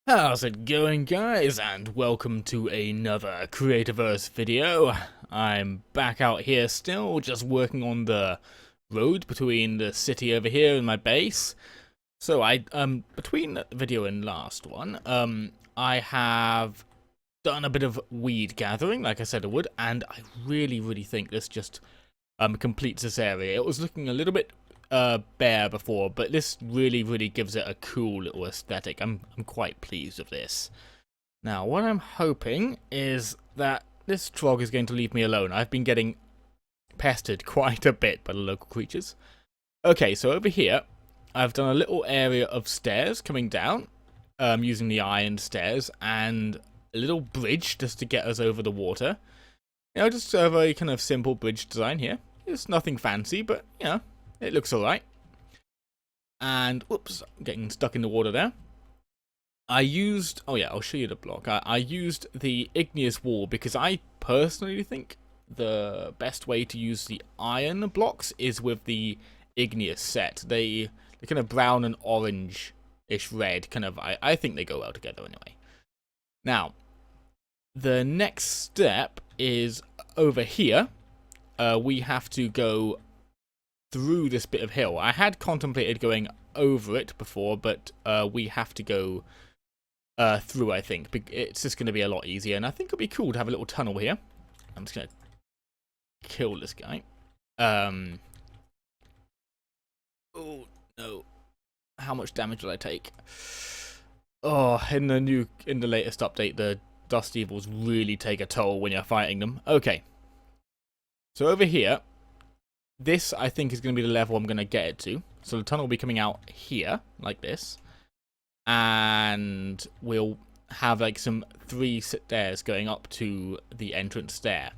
How's it going, guys, and welcome to another Creativerse video. I'm back out here still, just working on the road between the city over here and my base. So between the video and last one, I have done a bit of weed gathering, like I said I would, and I really think this just completes this area. It was looking a little bit bare before, but this really gives it a cool little aesthetic. I'm quite pleased with this. Now, what I'm hoping is that this trog is going to leave me alone. I've been getting pestered quite a bit by the local creatures. Okay, so over here, I've done a little area of stairs coming down, using the iron stairs, and a little bridge just to get us over the water. You know, just a very kind of simple bridge design here. It's nothing fancy, but, you know, it looks alright. And, oops, getting stuck in the water there. I used, oh yeah, I'll show you the block. I used the igneous wall because I personally think the best way to use the iron blocks is with the igneous set. They're kind of brown and orange-ish red, kind of, I think they go well together anyway. Now, the next step is over here. We have to go through this bit of hill. I had contemplated going over it before, but we have to go through, I think. It's just going to be a lot easier, and I think it'll be cool to have a little tunnel here. I'm just going to kill this guy. Oh, no. How much damage did I take? Oh, in the latest update, the Dust Evils really take a toll when you're fighting them. Okay. So over here, this, I think, is going to be the level I'm going to get it to. So the tunnel will be coming out here, like this. And we'll have, like, some 3 stairs going up to the entrance there.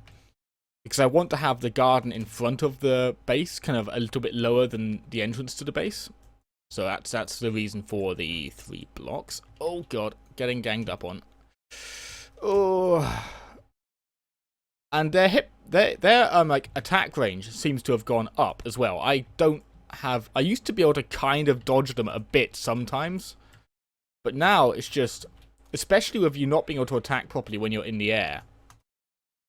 Because I want to have the garden in front of the base, kind of a little bit lower than the entrance to the base. So that's the reason for the 3 blocks. Oh, God. Getting ganged up on. Oh. And their like attack range seems to have gone up as well. I used to be able to kind of dodge them a bit sometimes, but now it's just, especially with you not being able to attack properly when you're in the air,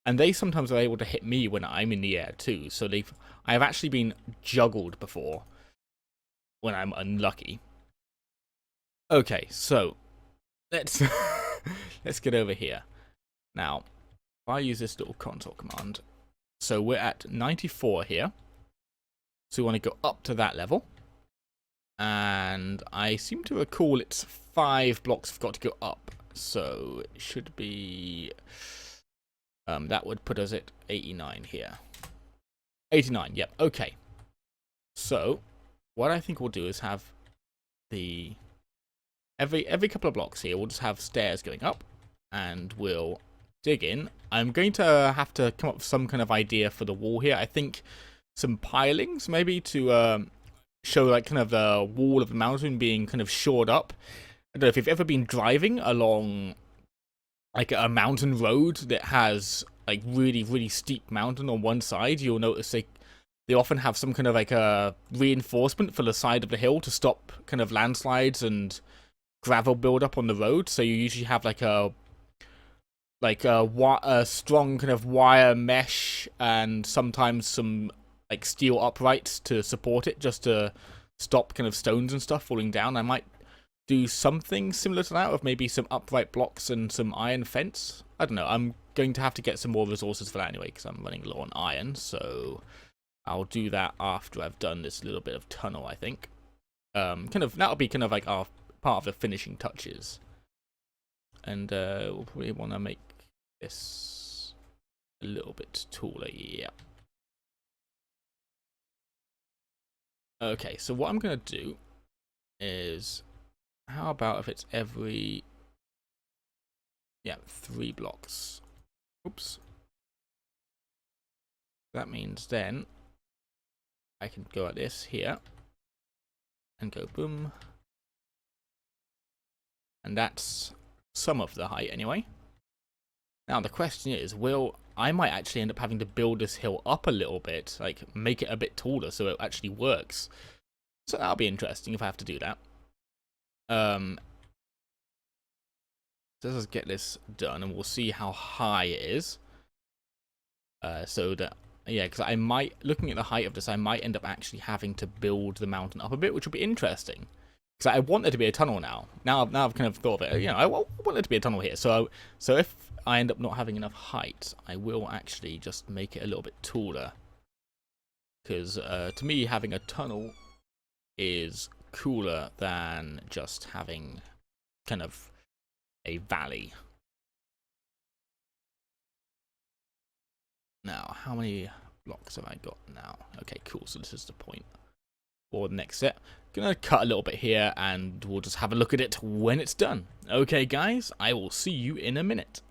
and they sometimes are able to hit me when I'm in the air too. So I have actually been juggled before when I'm unlucky. Okay, so let's let's get over here now. If I use this little console command, so we're at 94 here, so we want to go up to that level, and I seem to recall it's 5 blocks I've got to go up, so it should be, that would put us at 89 here. 89, yep, okay. So, what I think we'll do is have the, every couple of blocks here, we'll just have stairs going up, and we'll dig in. I'm going to have to come up with some kind of idea for the wall here. I think some pilings, maybe, to show, like, kind of the wall of the mountain being kind of shored up. I don't know if you've ever been driving along, like, a mountain road that has, like, really steep mountain on one side. You'll notice they often have some kind of, like, a reinforcement for the side of the hill to stop kind of landslides and gravel build-up on the road. So you usually have, like, a strong kind of wire mesh and sometimes some, like, steel uprights to support it, just to stop kind of stones and stuff falling down. I might do something similar to that with maybe some upright blocks and some iron fence. I don't know. I'm going to have to get some more resources for that anyway, because I'm running low on iron. So I'll do that after I've done this little bit of tunnel, I think. That'll be kind of like our part of the finishing touches. And we'll probably want to make this a little bit taller, yeah. Okay, so what I'm going to do is, how about if it's every, 3 blocks. Oops. That means then I can go at this here and go boom. And that's some of the height anyway. Now the question is, I might actually end up having to build this hill up a little bit, like make it a bit taller so it actually works. So that'll be interesting if I have to do that. So let's get this done, and we'll see how high it is. So that, yeah, because I might, looking at the height of this, I might end up actually having to build the mountain up a bit, which will be interesting. Because I want there to be a tunnel now. Now I've kind of thought of it. You know, I want there to be a tunnel here. So if I end up not having enough height, I will actually just make it a little bit taller. Because to me, having a tunnel is cooler than just having kind of a valley. Now, how many blocks have I got now? Okay, cool. So this is the point for the next set. Gonna cut a little bit here, and we'll just have a look at it when it's done. Okay, guys, I will see you in a minute.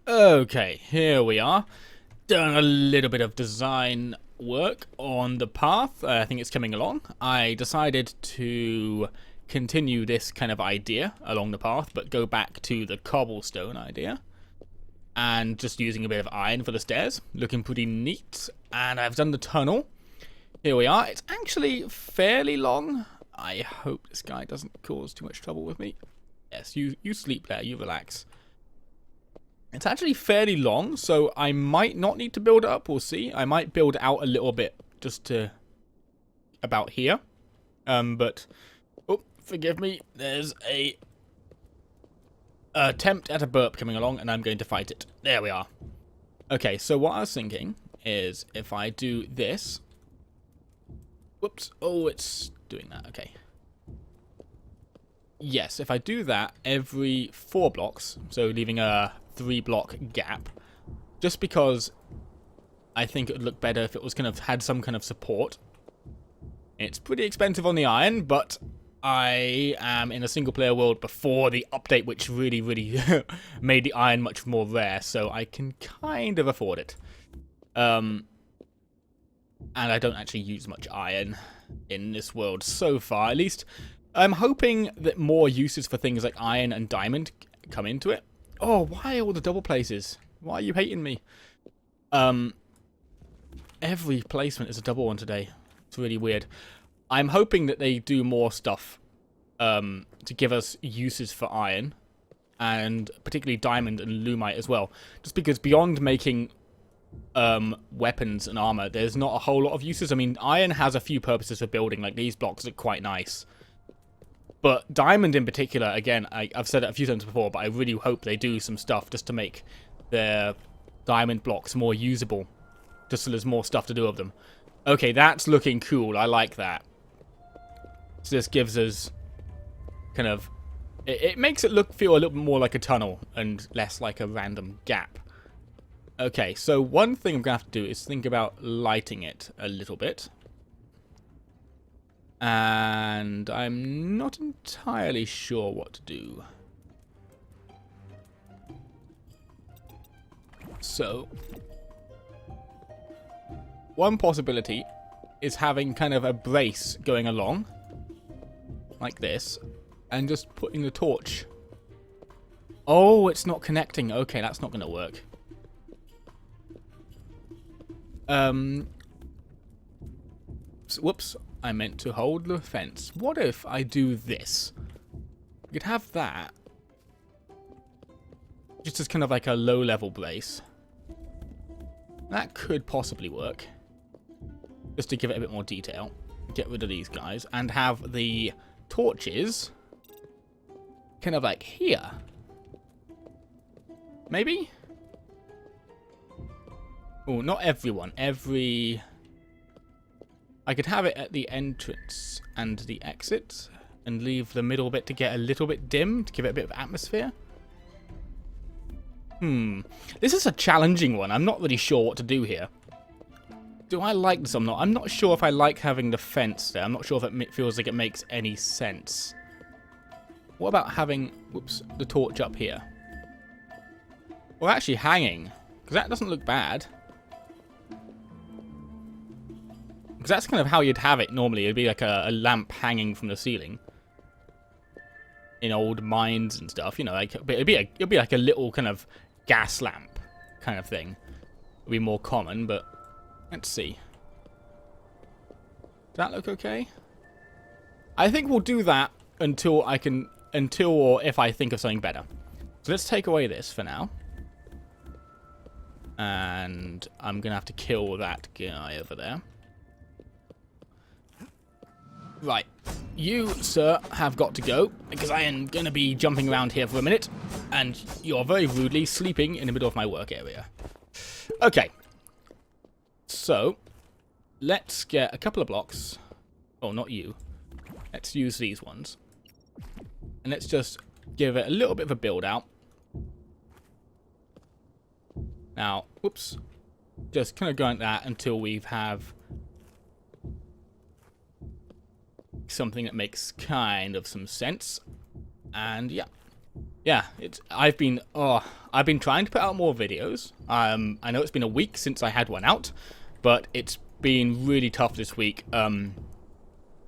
Okay, here we are. Done a little bit of design work on the path. I think it's coming along. I decided to continue this kind of idea along the path, but go back to the cobblestone idea. And just using a bit of iron for the stairs. Looking pretty neat. And I've done the tunnel. Here we are. It's actually fairly long. I hope this guy doesn't cause too much trouble with me. Yes, you sleep there. You relax. It's actually fairly long, so I might not need to build it up. We'll see. I might build out a little bit just to about here. But, oh, forgive me. There's a attempt at a burp coming along, and I'm going to fight it. There we are. Okay, so what I was thinking is if I do this. Whoops. Oh, it's doing that. Okay. Yes, if I do that every 4 blocks, so leaving a 3-block gap, just because I think it would look better if it was kind of had some kind of support. It's pretty expensive on the iron, but I am in a single-player world before the update, which really, really made the iron much more rare, so I can kind of afford it. And I don't actually use much iron in this world so far, at least. I'm hoping that more uses for things like iron and diamond come into it. Oh, why all the double places? Why are you hating me? Every placement is a double one today. It's really weird. I'm hoping that they do more stuff to give us uses for iron, and particularly diamond and lumite as well. Just because beyond making weapons and armor, there's not a whole lot of uses. I mean, iron has a few purposes for building, like these blocks look quite nice. But diamond in particular, again, I've said it a few times before, but I really hope they do some stuff just to make their diamond blocks more usable. Just so there's more stuff to do with them. Okay, that's looking cool. I like that. So this gives us kind of... It makes it feel a little bit more like a tunnel and less like a random gap. Okay, so one thing I'm going to have to do is think about lighting it a little bit. And I'm not entirely sure what to do. So, one possibility is having kind of a brace going along, like this, and just putting the torch. Oh, it's not connecting. Okay, that's not going to work. Whoops. I meant to hold the fence. What if I do this? You could have that. Just as kind of like a low-level brace. That could possibly work. Just to give it a bit more detail. Get rid of these guys. And have the torches kind of like here. Maybe? Oh, not everyone. I could have it at the entrance and the exit, and leave the middle bit to get a little bit dim, to give it a bit of atmosphere. This is a challenging one. I'm not really sure what to do here. Do I like this or not? I'm not sure if I like having the fence there. I'm not sure if it feels like it makes any sense. What about having, whoops, the torch up here? Or actually hanging, because that doesn't look bad. Because that's kind of how you'd have it normally. It'd be like a lamp hanging from the ceiling. In old mines and stuff, you know, like it'd be like a little kind of gas lamp kind of thing. It'd be more common, but let's see. Does that look okay? I think we'll do that until I can until or if I think of something better. So let's take away this for now. And I'm going to have to kill that guy over there. Right. You, sir, have got to go, because I am going to be jumping around here for a minute, and you're very rudely sleeping in the middle of my work area. Okay. So, let's get a couple of blocks. Oh, not you. Let's use these ones. And let's just give it a little bit of a build out. Now, whoops. Just kind of go like that until we have something that makes kind of some sense. And yeah, I've been trying to put out more videos. I know it's been a week since I had one out, but it's been really tough this week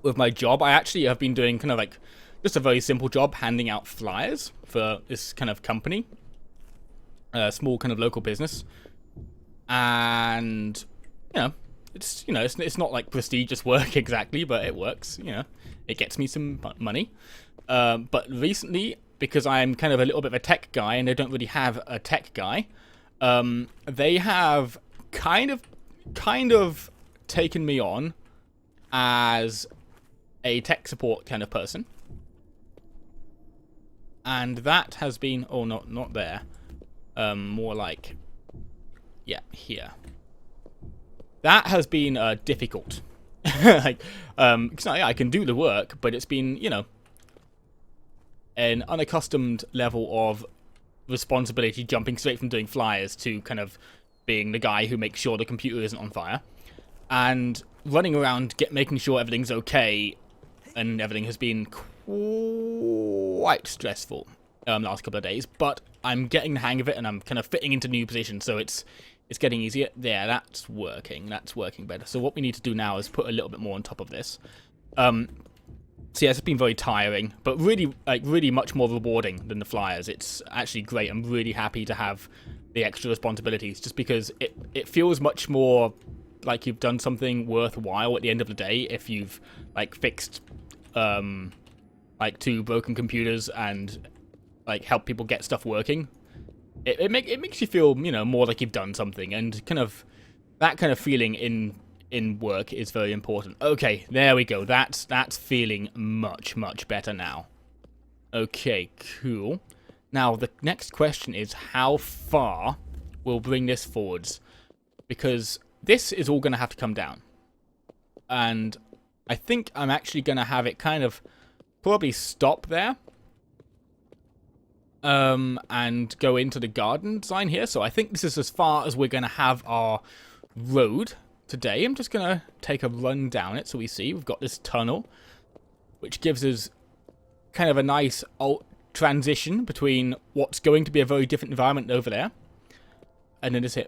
with my job. I actually have been doing kind of like just a very simple job, handing out flyers for this kind of company, a small kind of local business. And it's not like prestigious work exactly, but it works. It gets me some money. But recently, because I'm kind of a little bit of a tech guy, and they don't really have a tech guy, they have kind of taken me on as a tech support kind of person, and that has been not there, more like here. That has been difficult. Like, cause I can do the work, but it's been, an unaccustomed level of responsibility, jumping straight from doing flyers to kind of being the guy who makes sure the computer isn't on fire, and running around making sure everything's okay, and everything has been quite stressful last couple of days. But I'm getting the hang of it, and I'm kind of fitting into new positions, so it's getting easier. There, that's working. That's working better. So what we need to do now is put a little bit more on top of this. So yeah, it's been very tiring, but really much more rewarding than the flyers. It's actually great. I'm really happy to have the extra responsibilities, just because it feels much more like you've done something worthwhile at the end of the day if you've like fixed like 2 broken computers and like help people get stuff working. It makes you feel, more like you've done something, and kind of that kind of feeling in work is very important. Okay, there we go. That's feeling much better now. Okay, cool. Now the next question is, how far we'll bring this forwards, because this is all going to have to come down, and I think I'm actually going to have it kind of probably stop there. And go into the garden design here. So I think this is as far as we're going to have our road today. I'm just going to take a run down it so we see we've got this tunnel, which gives us kind of a nice transition between what's going to be a very different environment over there. And then this here,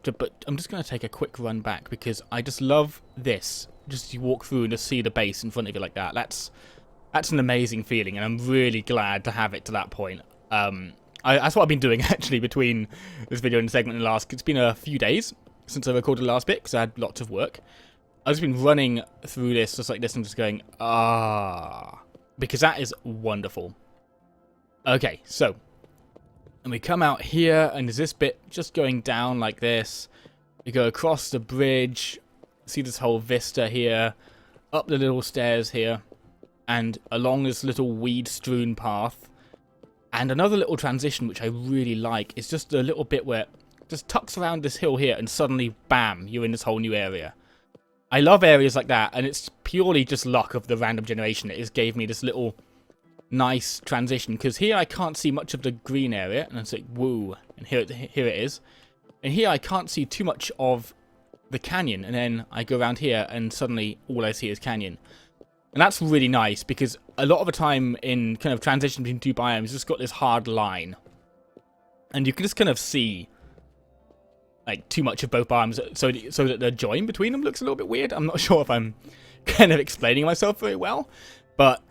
but I'm just going to take a quick run back, because I just love this. Just you walk through and just see the base in front of you like that. That's an amazing feeling, and I'm really glad to have it to that point. That's what I've been doing actually between this video and the segment and the last. It's been a few days since I recorded the last bit because I had lots of work. I've just been running through this just like this and just going, because that is wonderful. Okay, so, and we come out here, and there's this bit just going down like this. We go across the bridge, see this whole vista here, up the little stairs here, and along this little weed-strewn path. And another little transition which I really like is just a little bit where it just tucks around this hill here, and suddenly, bam, you're in this whole new area. I love areas like that, and it's purely just luck of the random generation. It just gave me this little nice transition, because here I can't see much of the green area, and it's like, woo, and here it is. And here I can't see too much of the canyon, and then I go around here, and suddenly all I see is canyon. And that's really nice, because a lot of the time in kind of transition between 2 biomes, it's just got this hard line. And you can just kind of see like too much of both biomes, so that the join between them looks a little bit weird. I'm not sure if I'm kind of explaining myself very well, but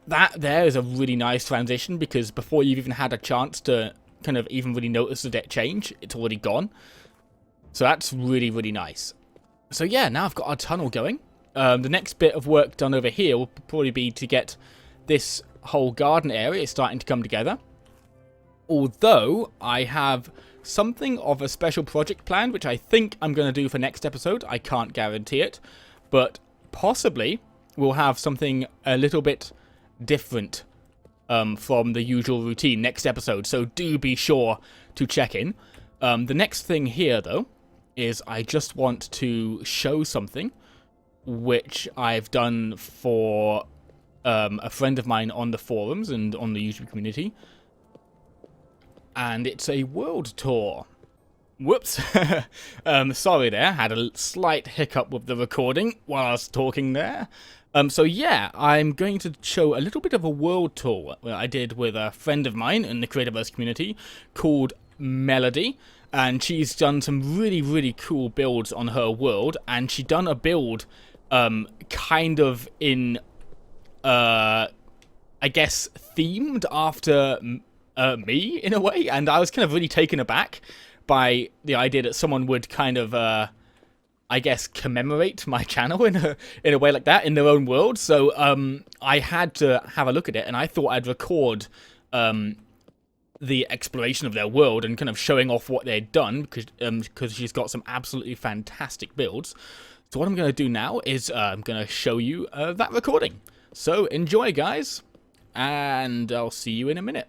that there is a really nice transition, because before you've even had a chance to kind of even really notice the deck change, it's already gone. So that's really, really nice. So yeah, now I've got our tunnel going. The next bit of work done over here will probably be to get this whole garden area is starting to come together. Although I have something of a special project planned, which I think I'm going to do for next episode. I can't guarantee it, but possibly we'll have something a little bit different from the usual routine next episode, so do be sure to check in. The next thing here, though, is I just want to show something which I've done for a friend of mine on the forums and on the YouTube community. And it's a world tour. Whoops. Sorry there, had a slight hiccup with the recording while I was talking there. So yeah, I'm going to show a little bit of a world tour that I did with a friend of mine in the Creativerse community called Melody. And she's done some really, really cool builds on her world. And she done a build kind of in, I guess, themed after me, in a way. And I was kind of really taken aback by the idea that someone would kind of, I guess, commemorate my channel in a way like that in their own world. So I had to have a look at it, and I thought I'd record the exploration of their world and kind of showing off what they'd done, because she's got some absolutely fantastic builds. So what I'm going to do now is I'm going to show you that recording. So enjoy, guys, and I'll see you in a minute.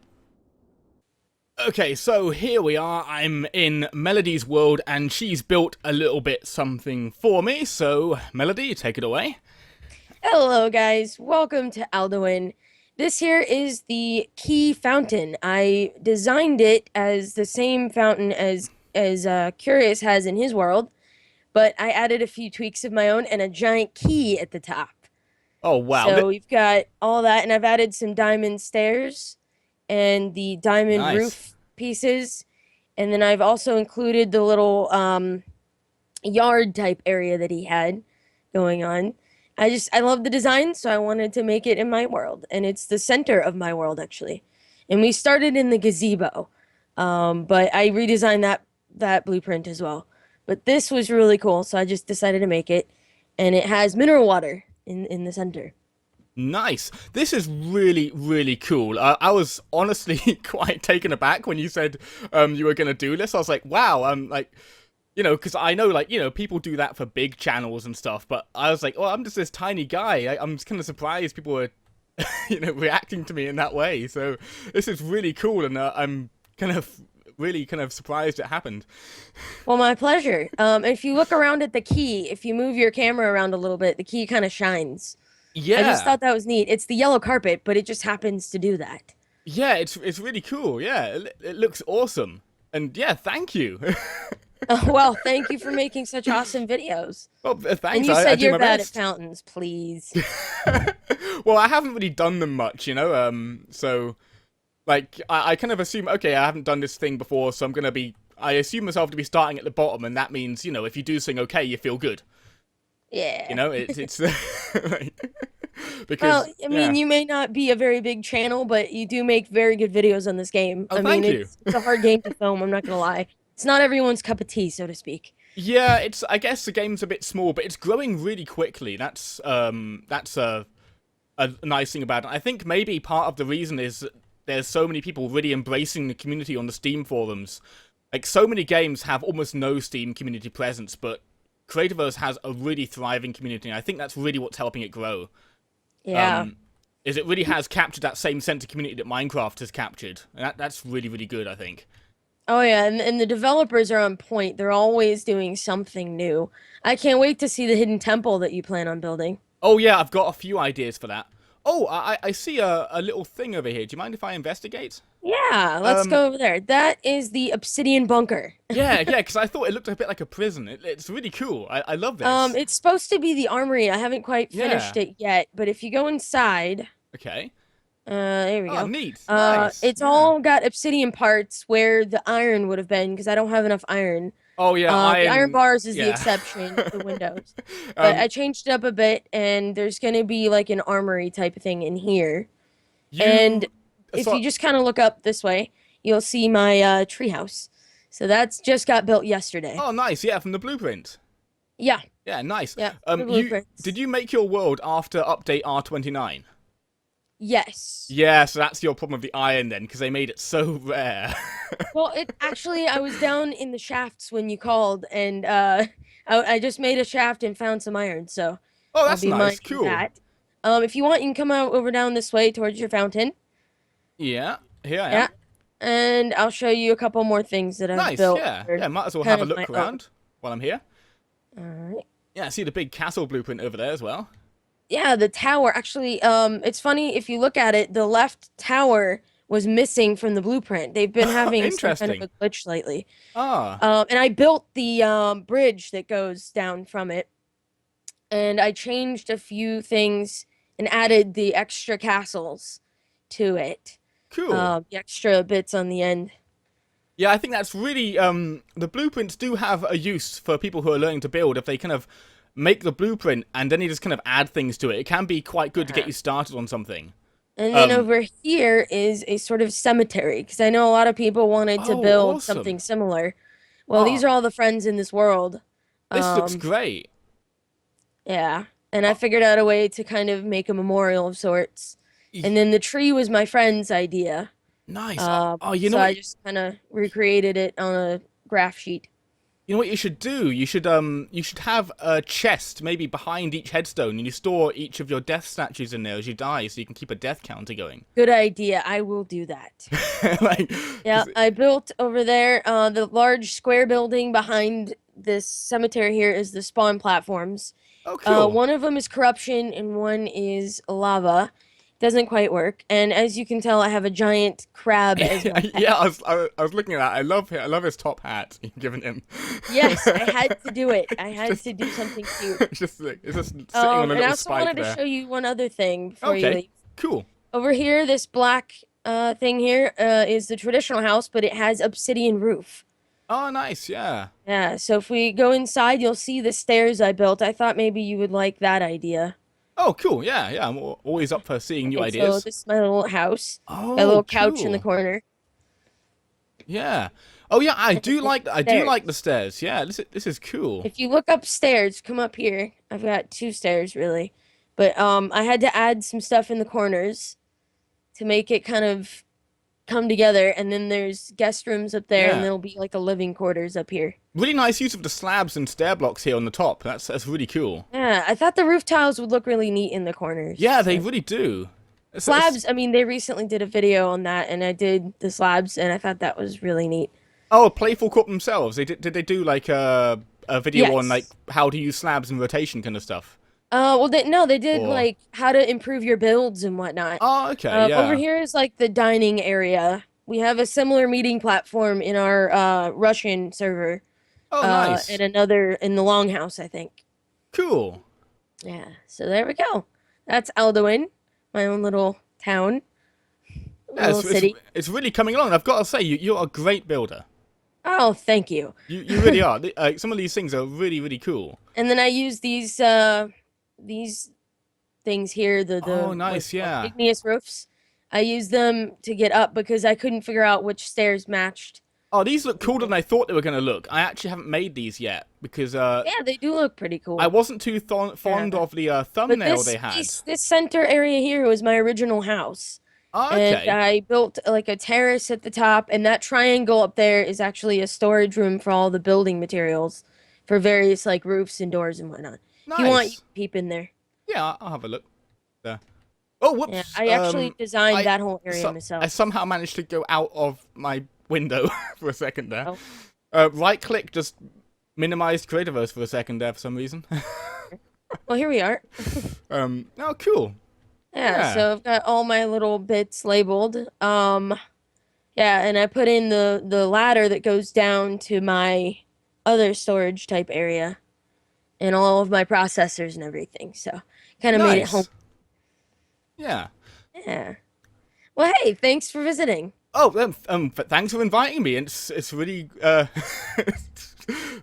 Okay, so here we are. I'm in Melody's world, and she's built a little bit something for me. So, Melody, take it away. Hello, guys. Welcome to Alduin. This here is the key fountain. I designed it as the same fountain as Curious has in his world, but I added a few tweaks of my own and a giant key at the top. Oh, wow. So we've got all that, and I've added some diamond stairs and the diamond roof pieces, and then I've also included the little yard type area that he had going on. I love the design, so I wanted to make it in my world, and it's the center of my world, actually. And we started in the gazebo, but I redesigned that blueprint as well. But this was really cool, so I just decided to make it, and it has mineral water in the center. Nice. This is really, really cool. I was honestly quite taken aback when you said you were going to do this. I was like, wow, like, you know, because I know, like, you know, people do that for big channels and stuff, but I was like, oh, I'm just this tiny guy. I'm just kind of surprised people were, you know, reacting to me in that way. So this is really cool, and I'm kind of really kind of surprised it happened. Well, my pleasure. If you look around at the key, if you move your camera around a little bit, the key kind of shines. Yeah. I just thought that was neat. It's the yellow carpet, but it just happens to do that. Yeah, it's really cool. Yeah, it looks awesome. And yeah, thank you. Well, thank you for making such awesome videos. Well, thanks. And you said you're bad best at fountains, please. Well, I haven't really done them much, you know. So, like, I kind of assume, okay, I haven't done this thing before, so I assume myself to be starting at the bottom, and that means, you know, if you do sing okay, you feel good. Yeah. You know, it's because, well, I mean, you may not be a very big channel, but you do make very good videos on this game. Oh, I mean, it's a hard game to film, I'm not gonna lie. It's not everyone's cup of tea, so to speak. Yeah, I guess the game's a bit small, but it's growing really quickly. That's a nice thing about it. I think maybe part of the reason is that there's so many people really embracing the community on the Steam forums. Like, so many games have almost no Steam community presence, but Creativerse has a really thriving community, and I think that's really what's helping it grow. Yeah. Is it really has captured that same sense of community that Minecraft has captured. And that's really, really good, I think. Oh yeah, and the developers are on point. They're always doing something new. I can't wait to see the hidden temple that you plan on building. Oh yeah, I've got a few ideas for that. Oh, I see a little thing over here. Do you mind if I investigate? Yeah, let's go over there. That is the obsidian bunker. yeah, because I thought it looked a bit like a prison. It's really cool. I love this. It's supposed to be the armory. I haven't quite finished it yet, but if you go inside... Okay. There we go. Oh, neat. Nice. It's all got obsidian parts where the iron would have been, because I don't have enough iron. Oh, yeah, the iron bars is the exception, the windows. But I changed it up a bit, and there's going to be like an armory type of thing in here. And if you just kind of look up this way, you'll see my treehouse. So that's just got built yesterday. Oh, nice. Yeah, from the blueprint. Yeah. Yeah, nice. Yeah, did you make your world after update R29? Yes. Yeah, so that's your problem with the iron then, because they made it so rare. Well, it actually, I was down in the shafts when you called, and I just made a shaft and found some iron, so Oh, I'll that's be nice. mining Cool. that. If you want, you can come out over down this way towards your fountain. Yeah, here I Yeah, am. and I'll show you a couple more things that I've Nice, built. yeah. Or Yeah, might as well kind have a of my look own. around while I'm here. All right. Yeah, I see the big castle blueprint over there as well. Yeah, the tower actually. It's funny if you look at it. The left tower was missing from the blueprint. They've been having some kind of Interesting. a glitch lately. Ah, And I built the bridge that goes down from it, and I changed a few things and added the extra castles to it. cool. The extra bits on the end. Yeah, I think that's really the blueprints do have a use for people who are learning to build if they kind of make the blueprint and then you just kind of add things to it. It can be quite good to get Yeah. you started on something. And then Um over here is a sort of cemetery because I know a lot of people wanted to oh, build something awesome. similar. Well, these Oh, are all the friends in this world. this looks Um, great. yeah. And I Oh, figured out a way to kind of make a memorial of sorts. And then the tree was my friend's idea. nice. Oh, So I just kind of recreated it on a graph sheet. you know what you should do? You should have a chest maybe behind each headstone, and you store each of your death statues in there as you die, so you can keep a death counter going. Good idea. I will do that. like, Yeah, 'cause I built over there the large square building behind this cemetery here is the spawn platforms. oh, cool. One of them is corruption and one is lava. Doesn't quite work. And as you can tell, I have a giant crab as my pet. Yeah, I was looking at that. I love his top hat you've given him. Yes, I had to do it. I had just, to do something cute. it's just sitting on a And I little also spike wanted to there. show you one other thing before you Okay, leave. cool. Over here, this black thing here is the traditional house, but it has obsidian roof. Oh, nice. Yeah. Yeah, so if we go inside, you'll see the stairs I built. I thought maybe you would like that idea. Oh, cool. Yeah, yeah. I'm always up for seeing new And so ideas. this is my little house. Got a Oh, little couch in the cool. corner. Yeah. Oh, yeah. I And do this like. is I do like the stairs. stairs. Yeah. This is cool. If you look upstairs, come up here. I've got two stairs really. But I had to add some stuff in the corners to make it kind of come together, and then there's guest rooms up there, and Yeah. there'll be like a living quarters up here. Really nice use of the slabs and stair blocks here on the top. That's really cool. Yeah, I thought the roof tiles would look really neat in the corners. Yeah, they So. really do. Slabs, I mean, they recently did a video on that, and I did the slabs, and I thought that was really neat. Oh, Playful Corp themselves. Did they do like a video on like Yes. how to use slabs and rotation kind of stuff? Well, they did Or like how to improve your builds and whatnot. oh, okay, Over yeah. here is like the dining area. We have a similar meeting platform in our Russian server, Oh, nice. and another in the Longhouse, I think. Cool. Yeah, so there we go. That's Alduin, my own little town, Yeah, little city. it's really coming along. I've got to say, you're a great builder. Oh, thank you. You really are. Some of these things are really cool. And then I use these things here, the Oh, what nice, is it called? yeah. Igneous roofs. I use them to get up because I couldn't figure out which stairs matched. Oh, these look cooler than I thought they were going to look. I actually haven't made these yet because Yeah, they do look pretty cool. I wasn't too fond Yeah. of the But thumbnail they had. this center area here was my original house. Oh, And okay. I built like a terrace at the top, and that triangle up there is actually a storage room for all the building materials for various like roofs and doors and whatnot. If you want, you Nice. can peep in there. Yeah, I'll have a look there. Oh, Yeah, whoops. I actually designed I that whole area I myself. somehow managed to go out of my window for a second there. Oh. Right click just minimized Creativerse for a second there for some reason. Well, here we are. Oh, cool. Yeah, Yeah. so I've got all my little bits labeled. Yeah, and I put in the ladder that goes down to my other storage type area and all of my processors and everything. So kind of made it home. Nice. Yeah. Yeah. Well, hey, thanks for visiting. Oh, thanks for inviting me. It's really it's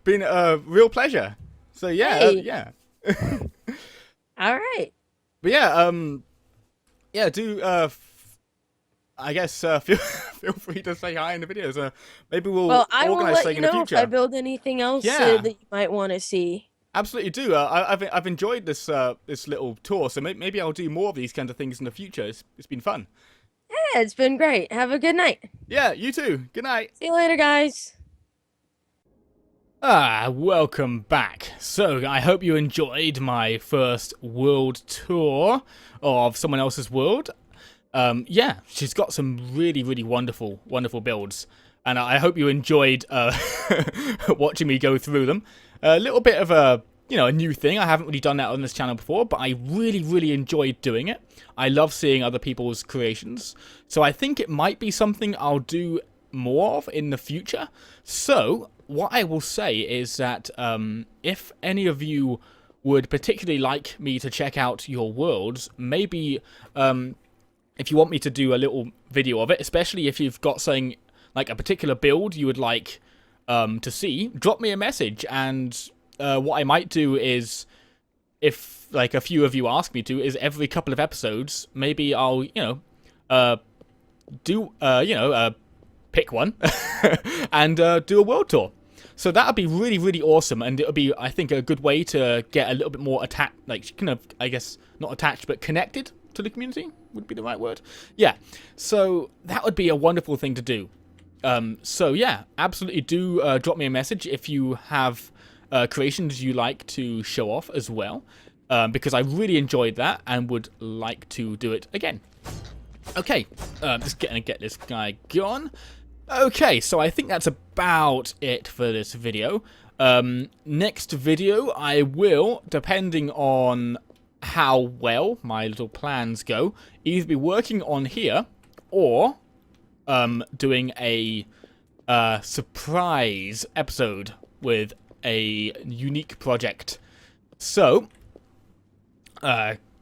been a real pleasure. So yeah, Hey. yeah. All right. But yeah, yeah, do I guess feel feel free to say hi in the videos. Maybe we'll Well, I will organize let something you in the know if future. I build anything else Yeah. that you might want to see. Absolutely do. I've enjoyed this this little tour, so maybe I'll do more of these kinds of things in the future. It's been fun. Yeah, it's been great. Have a good night. Yeah, you too. Good night. See you later, guys. Welcome back. So, I hope you enjoyed my first world tour of someone else's world. Yeah, she's got some really wonderful builds, and I hope you enjoyed watching me go through them. A little bit of a a new thing. I haven't really done that on this channel before, but I really enjoyed doing it. I love seeing other people's creations, so I think it might be something I'll do more of in the future. So what I will say is that if any of you would particularly like me to check out your worlds, maybe if you want me to do a little video of it, especially if you've got something like a particular build you would like to see, drop me a message. And what I might do is, if like a few of you ask me to, is every couple of episodes, maybe I'll pick one and do a world tour. So that would be really awesome, and it would be, I think, a good way to get a little bit more attached, like kind of, I guess, not attached, but connected to the community would be the right word. Yeah, so that would be a wonderful thing to do. So yeah, absolutely do drop me a message if you have creations you like to show off as well, because I really enjoyed that and would like to do it again. Okay, just gonna get this guy gone. Okay, so I think that's about it for this video. Next video, I will, depending on how well my little plans go, either be working on here or doing a surprise episode with a unique project. So,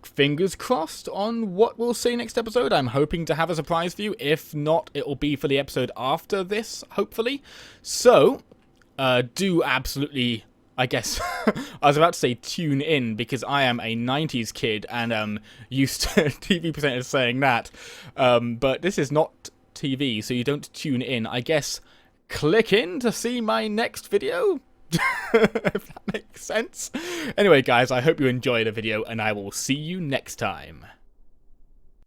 fingers crossed on what we'll see next episode. I'm hoping to have a surprise for you. If not, it will be for the episode after this, hopefully. So, do absolutely, I guess, I was about to say tune in, because I am a 90s kid and used to TV presenters saying that. But this is not TV, so you don't tune in. I guess click in to see my next video, if that makes sense. Anyway, guys, I hope you enjoyed the video, and I will see you next time.